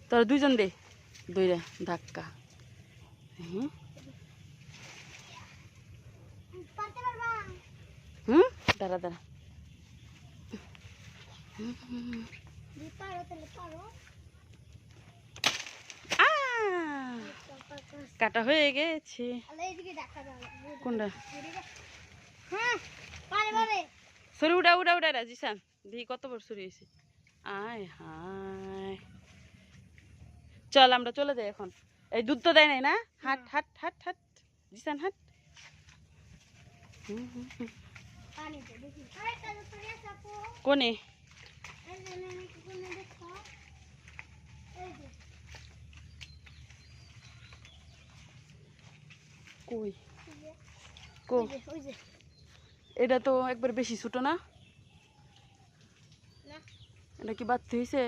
তোরা দুইজন দে দইরা ধাক্কা। দাঁড়া দাঁড়া। কাটা হয়ে গেছে। কোনটা সরি উড়া উড়া উড়া রাজিসান দেখি কত বড় সরি হয়েছে। আয় হায় চল আমরা চলে যাই এখন। এই দুধ তো দেয় নাই না। হাট হাট হাট হাট জিসান হাট। কোনে কই কো এটা তো একবার বেশি ছোট না? এটা কি বাচ্চা হয়েছে?